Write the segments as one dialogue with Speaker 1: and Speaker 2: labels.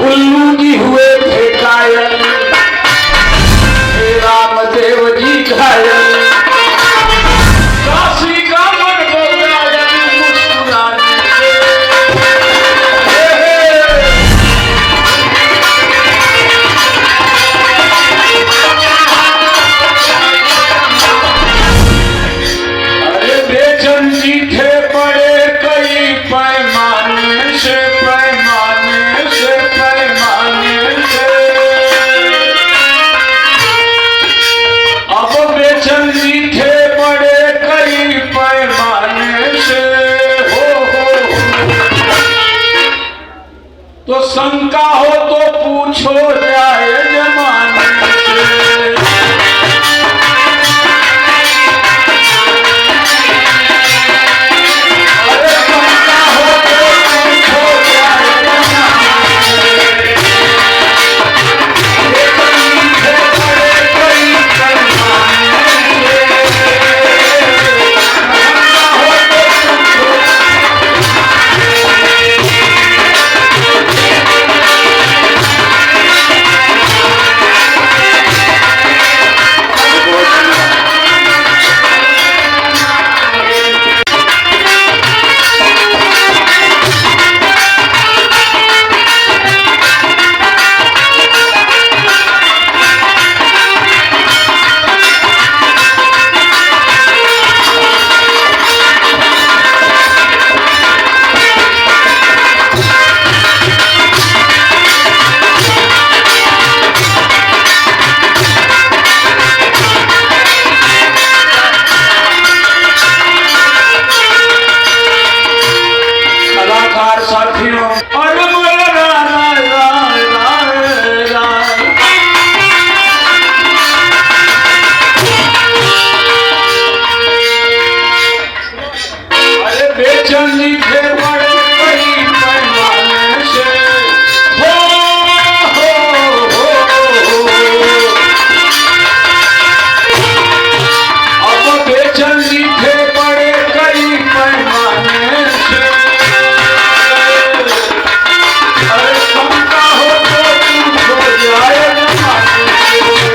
Speaker 1: उल्लू जी हुए थे कायल, रामदेव जी घायल, काशी का मन बौराया मुस्कुराने से। अरे बेचैन जी थे बड़े कई पैमाने से, पैमाने से, पैमाने से। अब बेचैन जी थे बड़े कई पैमाने से। हो तो शंका हो तो पूछो जाए जमाने से। अरे शंका हो तो पूछो जाए जमाने से। बेचैन जी थे बड़े कई पैमाने से। शंका हो तो पूछो। कलाकार साथियों, अरे बोलो राय राय राय राय। अरे बेचैन जी थे बड़े कई पैमाने से। हो अब बेचैन जी थे बड़े कई पैमाने से। अरे शंका हो तो पूछो जाए जमाने से।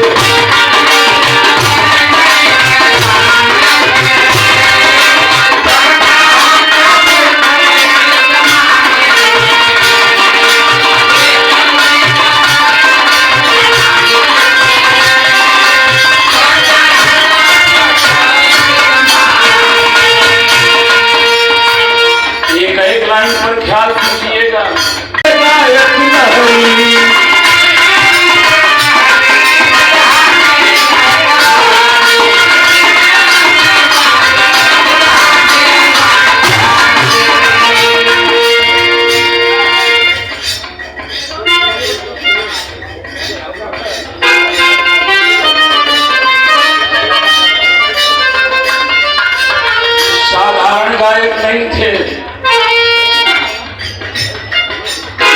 Speaker 1: एक एक लाइन पर ख्याल कीजिएगा। गायक लहरी, साधारण गायक नहीं थे।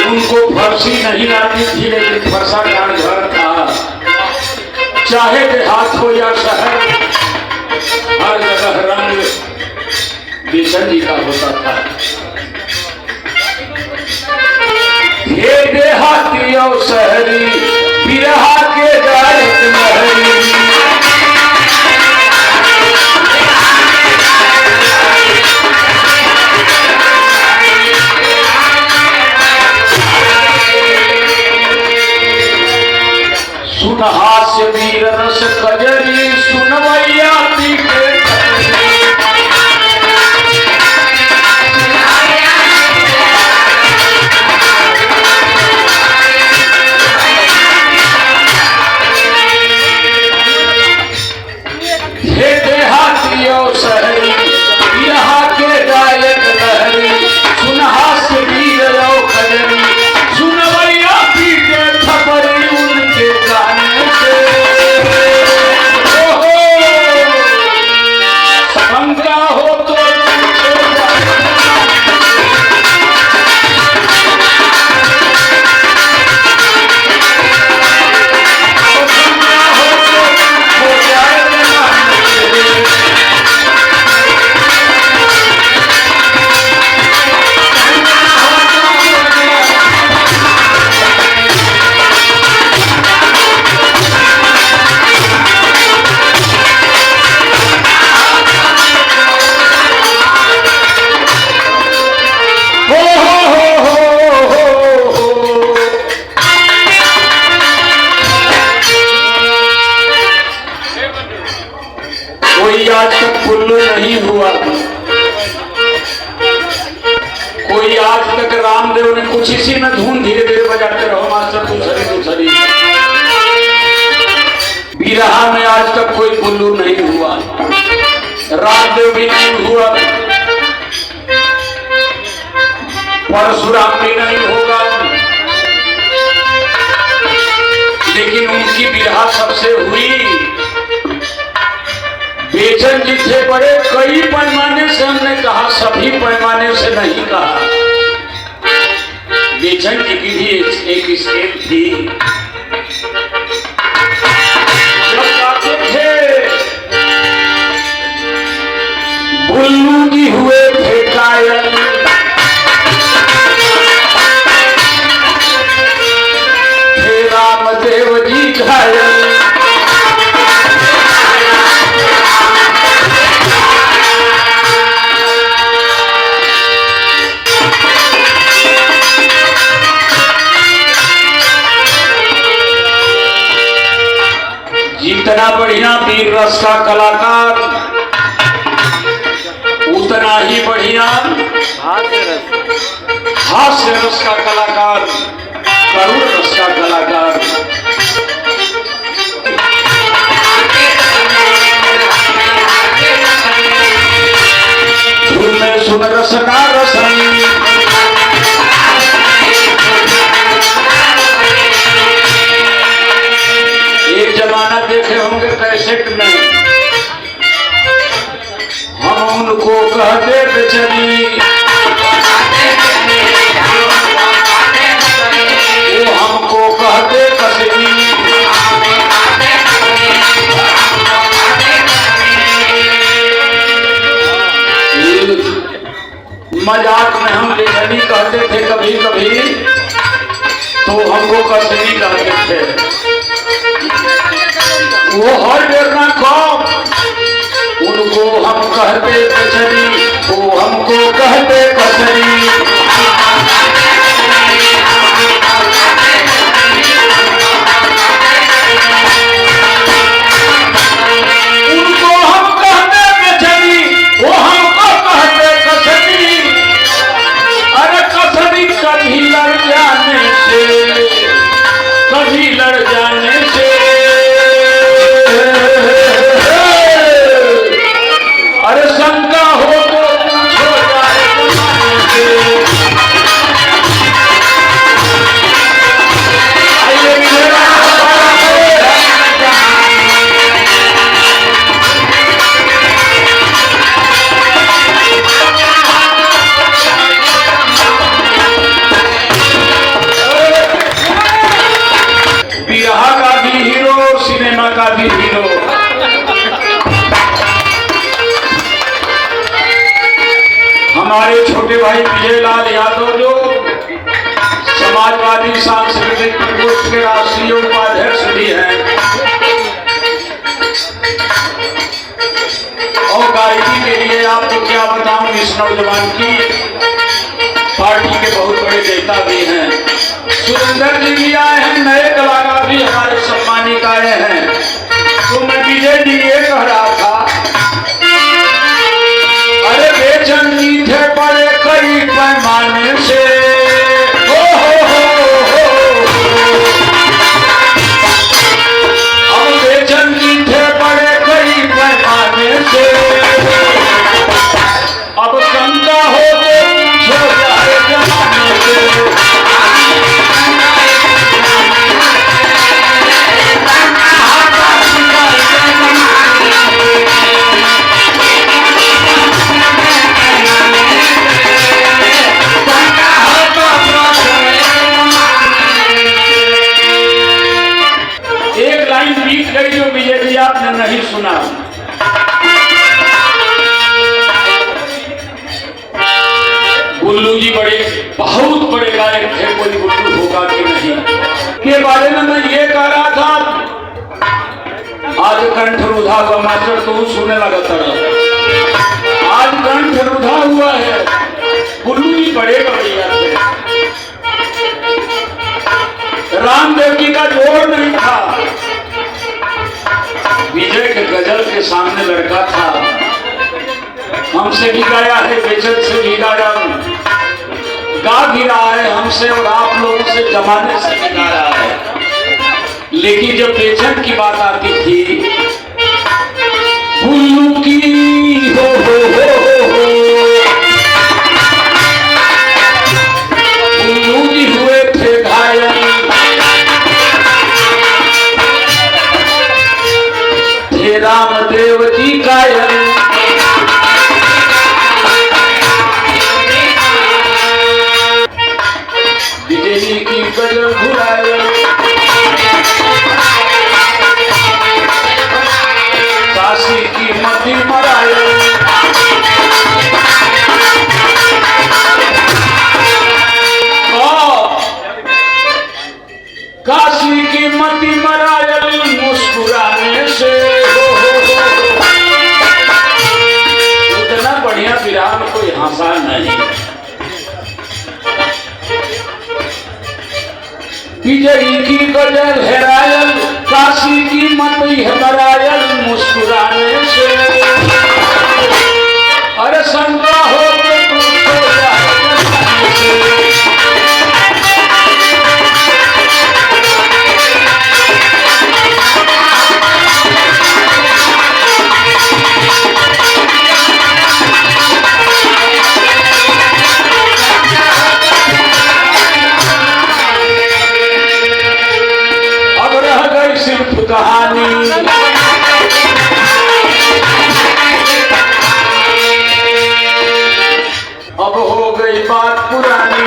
Speaker 1: उनको फरसी नहीं आती थी, लेकिन फरसा का घर था। चाहे देहात हो या शहर, हर जगह रंग बेचैन जी का होता था। हे देहाती और शहरी, बिरहा के गायक लहरी। सुन हास्य वीर रस कजरी, सुनवैया पी के हे देहाती और शहरी, बिरहा के गायक लहरी। सुन हास्य वीर और कजरी, सुनवैया पी के थपरी उनके गाने से। बिरहा में आज तक कोई बुल्लू नहीं हुआ, रामदेव भी नहीं हुआ, परशुराम भी नहीं होगा, लेकिन उनकी बिरहा सबसे हुई। बेचन जी थे बड़े, कई पैमाने से हमने कहा, सभी पैमाने से नहीं कहा। बेचन जी की भी एक स्केल थी। जब गाते थे बुल्लू जी हुए थे कायल, थे रामदेव जी घायल। जितना बढ़िया वीर रस का कलाकार, उतना ही बढ़िया हास्य रस का कलाकार, करुण रस का कलाकार। धुन में सुन रसना रसनी, एक जमाना देखे होंगे कैसेट में, हम उनको कहते बेचनी, वो हमको कहते कसनी। मजाक में हम बेचनी कहते थे कभी कभी, तो हमको कसनी कहते थे। वो हर डेरना कौन, उनको हम कहते बेचनी, वो हमको कहते कसनी। उनको हम कहते बेचनी, वो हमको कहते कसनी। अरे कसनी कभी लड़ जाने से, कभी लड़ जाने से, अरे शंका हो तो पूछो जाए जमाने से। बिरहा का भी हीरो, सिनेमा का भी हीरो। हमारे छोटे भाई विजयलाल यादव जो समाजवादी सांस्कृतिक प्रकोष्ठ के राष्ट्रीय उपाध्यक्ष भी हैं, और गायकी के लिए आपको क्या बताऊं, इस नौजवान की पार्टी के बहुत बड़े नेता भी हैं। सुरेंद्र जी भी आए हैं, नए कलाकार भी हमारे सम्मानित आए हैं। तो मैं विजय जी ये कह रहा था, अरे बेचन जी थे बड़े कई पैमाने से, हो अब बेचन जी थे बड़े कई पैमाने से। अब शंका हो तो पूछो जाए जमाने से। एक लाइन बीत गई जो विजय जी आपने नहीं सुना। बुल्लू जी बड़े बहुत बड़े गायक थे, कोई बुल्लू होगा कि नहीं के बारे में मैं ये कह रहा था। आज कंठ रुधा हुआ, मास्टर तू सुनने लगा था, आज कंठ रुधा हुआ है। बुल्लू जी बड़े बढ़िया थे, रामदेव जी का जोड़ नहीं था। विजय के गजल के सामने लड़का था, हमसे भी गाया है, बेचन से भी गाया, गा भी रहा है हमसे और आप लोगों से जमाने से भी गा रहा है। लेकिन जब बेचैन की बात आती थी, उल्लू की हो उल्लू जी हुए थे घायल, थे रामदेव जी कायल। बिजली की गजल घुराए, काशी की मती मराए, काशी की मती मरायल मुस्कुराने से। उतना बढ़िया विराह में कोई हंसा नहीं। विजयी की गजल हेरायल, काशी की मती मरायल मुस्कुराने से। अरे शंका हो के पूछो कहानी। अब हो गई बात पुरानी,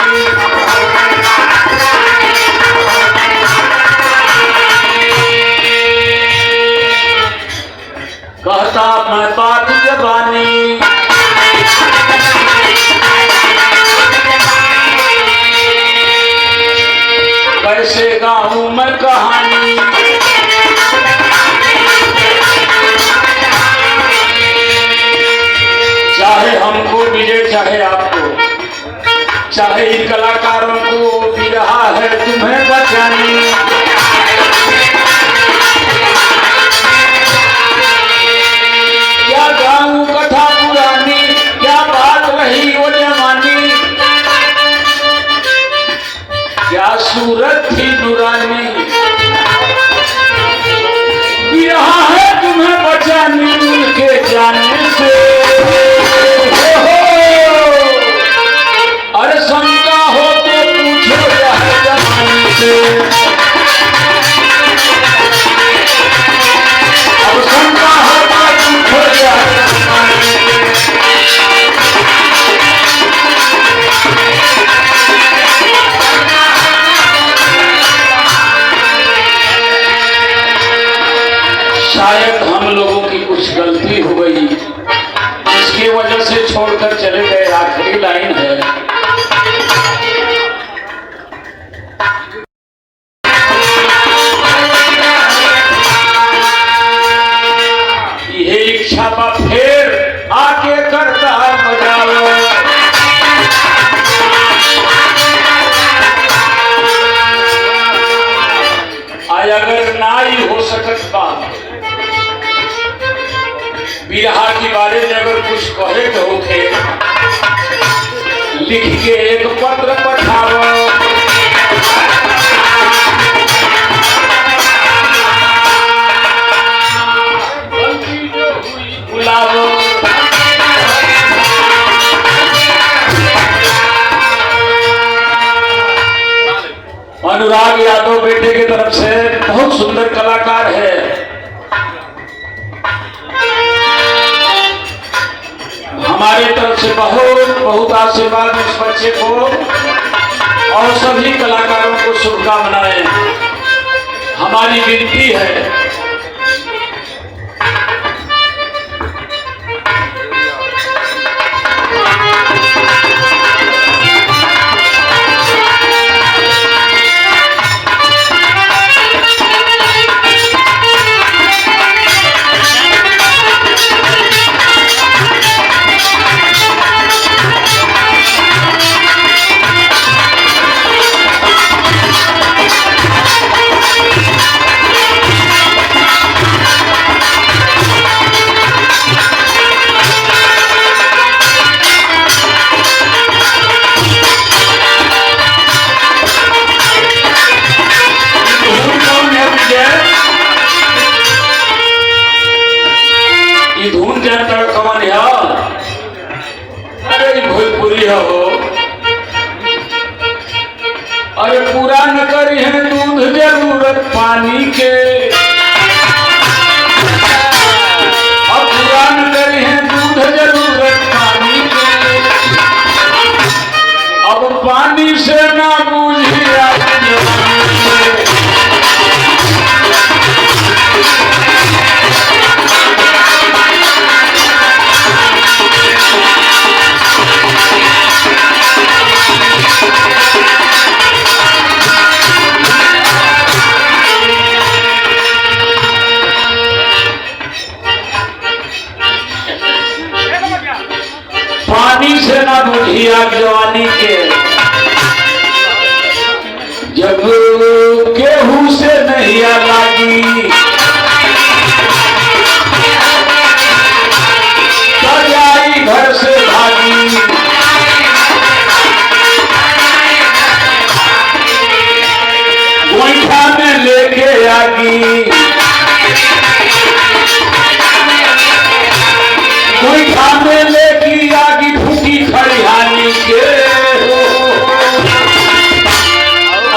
Speaker 1: कहता मैं बात जबानी, कैसे गाऊं मैं कहानी। चाहे हमको विजय चाहे आपको, चाहे इन कलाकारों को भी रहा है तुम्हें बचानी। क्या गाऊं कथा पुरानी, क्या बात रही वो जवानी, क्या सूरत थी नूरानी। रहा है तुम्हें बचानी उनके जाने से। अरे शंका हो तो पूछो जमाने से। अब शंका हो तो पूछो जमाने से। शायद हम लोगों की कुछ गलती हो गई, इसकी वजह से छोड़कर चले गए। आखिरी लाइन है, ये इच्छा का फेर आके करता बजाओ। आज अगर नाई हो सकत बात बिरहा के बारे में अगर कुछ कहे तो होके लिख के एक पत्र पठाओ। गलती जो हुई बुलाओ। अनुराग यादव बेटे की तरफ से बहुत सुंदर कलाकार है। हमारे तरफ से बहुत बहुत आशीर्वाद इस बच्चे को और सभी कलाकारों को शुभकामनाएं। हमारी विनती है पानी के अब पुरान करे हैं दूध जरूरत पानी के अब पानी से ना बूझिया पानी से ना बुझिया जवानी के जब केहू से नहीं लागी तब आई घर से भागी गोईठा में लेके आगी गोईठा में लेके आगी फूकी खड़िहानी के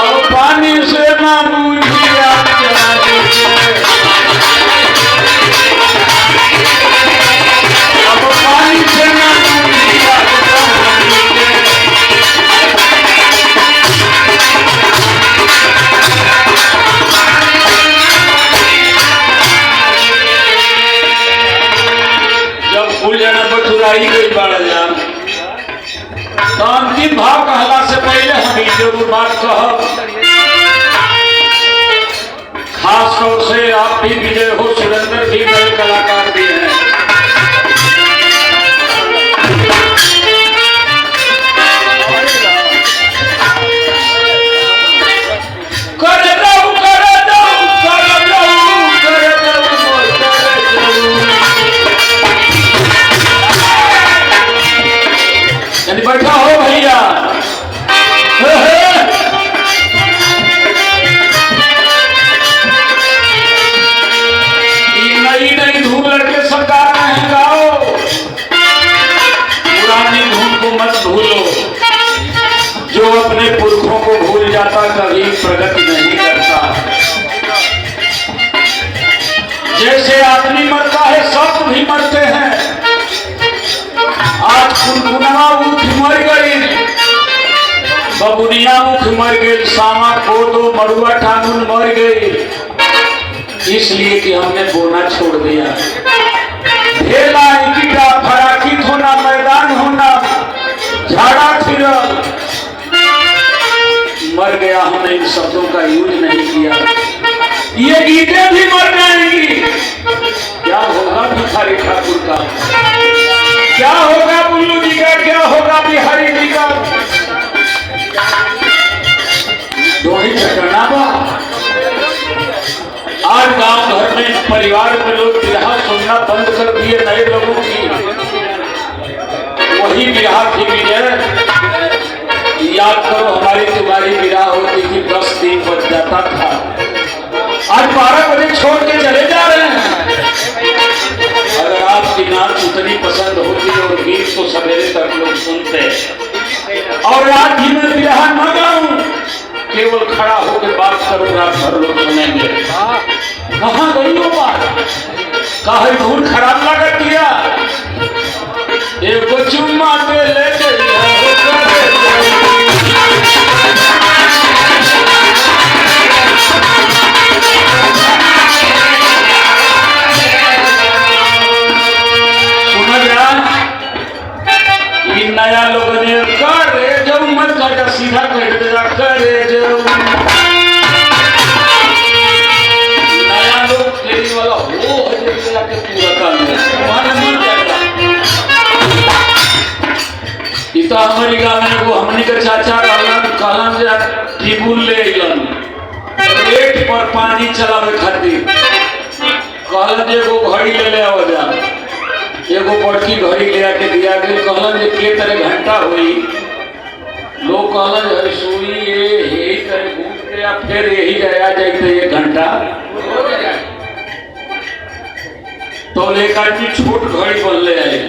Speaker 1: अब पानी से ना बूझिया जवानी के अब पानी से ना बूझिया जवानी के जब फूल जाना बटुराई गई बाड़ा जान तो अंतिम भाव कहला से पहले हम ही जरूर बात कहब खास तौर से आप भी विजय हो सुरेंद्र भी नए कलाकार भी हैं बैठा हो भैया नई नई धूम लड़के सरकार में गाओ पुरानी धूम को मत भूलो जो अपने पुरखों को भूल जाता कभी प्रगति नहीं करता जैसे आदमी मरता है सब भी मरते हैं आज कुनकुनवा मुख मर गई बबुनिया मुख मर गई सामा कोदो मड़ुआ ठाकुर मर गई इसलिए कि हमने बोना छोड़ दिया ढेला ईटा फराकित होना मैदान होना झाड़ा फिर मर गया हमने इन शब्दों का यूज नहीं किया ये गीतें भी मर जाएंगी क्या होगा भिखारी ठाकुर का क्या होगा बुल्लू जी का क्या होगा बिहारी जी का दोही चटना बा आज गांव घर में परिवार में लोग बिरहा सुनना बंद कर दिए नए लोगों की वही बिरहा थी विजय याद करो हमारी तुम्हारी बिरहा होती थी 10 दिन बज जाता था आज 12 बजे छोड़ के चले जा रहे हैं अगर आपकी नाच उतनी पसंद होती और गीत तो सवेरे तक लोग सुनते और रात ही में बिरहा न गाऊं केवल खड़ा होकर बात करूं रात भर लोग सुनेंगे कहाँ गई हो बात कहा धूल खराब लागत दिया एक चुम्मा दे ले नया लोग ने करे जाऊ मत कर सीधा कर दे करे जाऊ नया लोग खेलने वाला हो हजे के पूरा काम है तुम्हारे मन जाएगा इतना हमारी गांव में वो हमनी के चाचा कहलन जा टिबुल ले गलन रेट पर पानी चलावे खातिर कहलन जे वो घड़ी ले आवा जा एगो बड़की घड़ी ले आके दिया गई कहलन जे के तरह घंटा हुई लोग कहलन हर सुई यही तरह घूम के या फिर यही गया जाते 1 घंटा तो लेकर की छोट घड़ी बोल ले आए